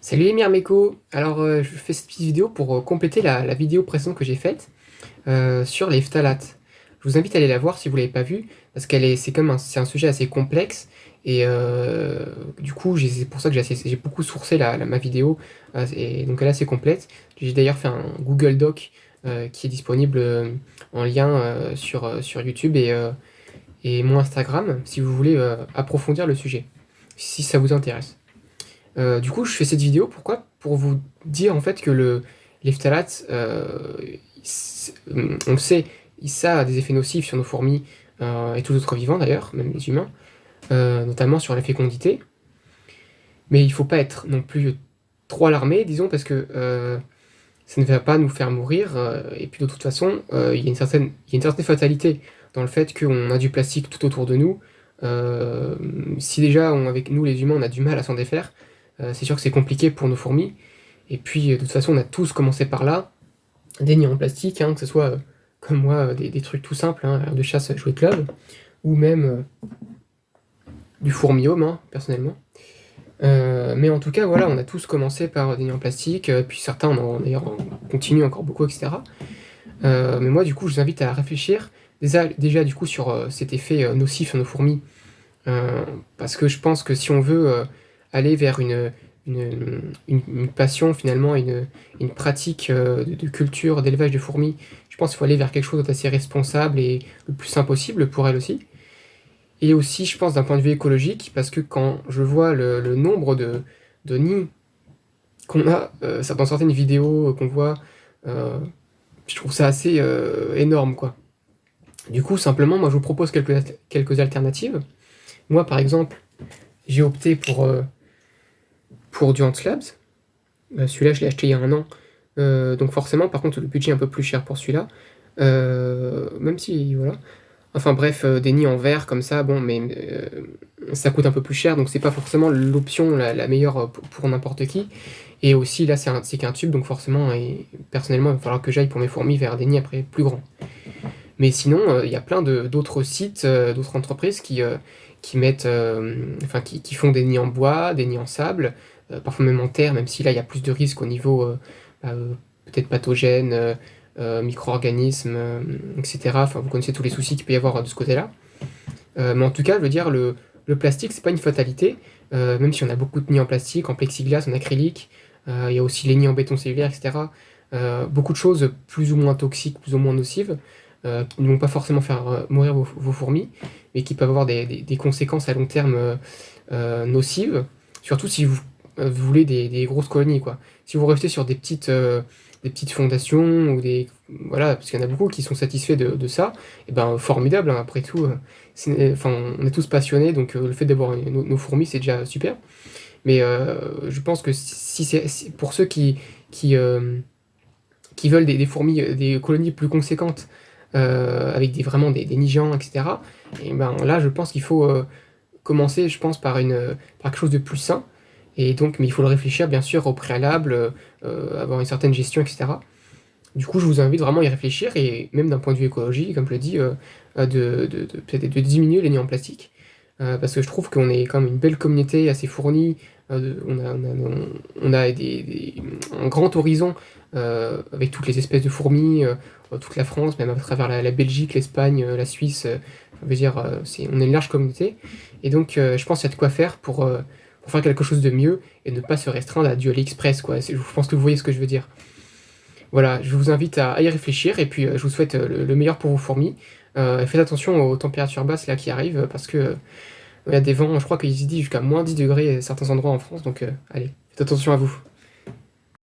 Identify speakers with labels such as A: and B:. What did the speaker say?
A: Salut les Meko. Alors je fais cette petite vidéo pour compléter la vidéo précédente que j'ai faite sur les phtalates. Je vous invite à aller la voir si vous l'avez pas vue, parce c'est comme c'est un sujet assez complexe et du coup c'est pour ça que j'ai beaucoup sourcé ma vidéo et donc elle est assez complète. J'ai d'ailleurs fait un Google Doc qui est disponible en lien sur YouTube et mon Instagram si vous voulez approfondir le sujet, si ça vous intéresse. Du coup, je fais cette vidéo, pourquoi? Pour vous dire en fait que les phtalates, on le sait, ça a des effets nocifs sur nos fourmis et tous autres vivants d'ailleurs, même les humains, notamment sur la fécondité. Mais il ne faut pas être non plus trop alarmé, disons, parce que ça ne va pas nous faire mourir. Et puis de toute façon, il y a une certaine fatalité dans le fait qu'on a du plastique tout autour de nous. Si déjà, avec nous les humains, on a du mal à s'en défaire, c'est sûr que c'est compliqué pour nos fourmis. Et puis, de toute façon, on a tous commencé par là. Des nids en plastique, hein, que ce soit, comme moi, des trucs tout simples, hein, de chasse à jouet club, ou même du fourmiome, hein, personnellement. Mais en tout cas, voilà, on a tous commencé par des nids en plastique, puis certains, d'ailleurs, on continue encore beaucoup, etc. Mais moi, du coup, je vous invite à réfléchir déjà du coup, sur cet effet nocif sur nos fourmis. Parce que je pense que si on veut aller vers une passion, finalement, une pratique de culture, d'élevage de fourmis, je pense qu'il faut aller vers quelque chose d'assez responsable et le plus sain possible pour elles aussi. Et aussi, je pense, d'un point de vue écologique, parce que quand je vois le nombre de nids qu'on a dans certaines vidéos qu'on voit, euh, je trouve ça assez énorme, quoi. Du coup, simplement, moi, je vous propose quelques alternatives. Moi, par exemple, j'ai opté pour du Ant Labs. Celui-là, je l'ai acheté il y a un an. Donc forcément, par contre, le budget est un peu plus cher pour celui-là. Même si, voilà. Enfin bref, des nids en verre comme ça, bon, mais ça coûte un peu plus cher, donc c'est pas forcément l'option la meilleure pour n'importe qui. Et aussi, là, c'est qu'un tube, donc forcément, et personnellement, il va falloir que j'aille pour mes fourmis vers des nids après plus grands. Mais sinon, il y a plein d'autres sites, d'autres entreprises qui mettent, enfin, qui font des nids en bois, des nids en sable, parfois même en terre, même si là, il y a plus de risques au niveau peut-être pathogènes, micro-organismes, etc. Enfin, vous connaissez tous les soucis qu'il peut y avoir de ce côté-là. Mais en tout cas, je veux dire, le plastique, c'est pas une fatalité, même si on a beaucoup de nids en plastique, en plexiglas, en acrylique, il y a aussi les nids en béton cellulaire, etc. Beaucoup de choses plus ou moins toxiques, plus ou moins nocives, qui ne vont pas forcément faire mourir vos fourmis, mais qui peuvent avoir des conséquences à long terme nocives, surtout si vous voulez des grosses colonies, quoi. Si vous restez sur des petites fondations, ou voilà, parce qu'il y en a beaucoup qui sont satisfaits de ça, et ben formidable, hein, après tout, enfin, on est tous passionnés, donc le fait d'avoir nos fourmis, c'est déjà super. Mais je pense que pour ceux qui veulent des fourmis, des colonies plus conséquentes, avec vraiment des nids géants, etc. Et ben là, je pense qu'il faut commencer, je pense, par quelque chose de plus sain. Et donc, mais il faut le réfléchir, bien sûr, au préalable, avoir une certaine gestion, etc. Du coup, je vous invite vraiment à y réfléchir, et même d'un point de vue écologique, comme je le dis, peut-être de diminuer les nids en plastique. Parce que je trouve qu'on est quand même une belle communauté assez fournie. On a un grand horizon avec toutes les espèces de fourmis, toute la France, même à travers la Belgique, l'Espagne, la Suisse. Je veux dire, on est une large communauté. Et donc, je pense qu'il y a de quoi faire pour faire quelque chose de mieux et ne pas se restreindre à du AliExpress, quoi. Je pense que vous voyez ce que je veux dire. Voilà, je vous invite à y réfléchir, et puis je vous souhaite le meilleur pour vos fourmis. Faites attention aux températures basses là qui arrivent, parce que il y a des vents, je crois qu'ils se disent jusqu'à -10 degrés à certains endroits en France, donc allez, faites attention à vous.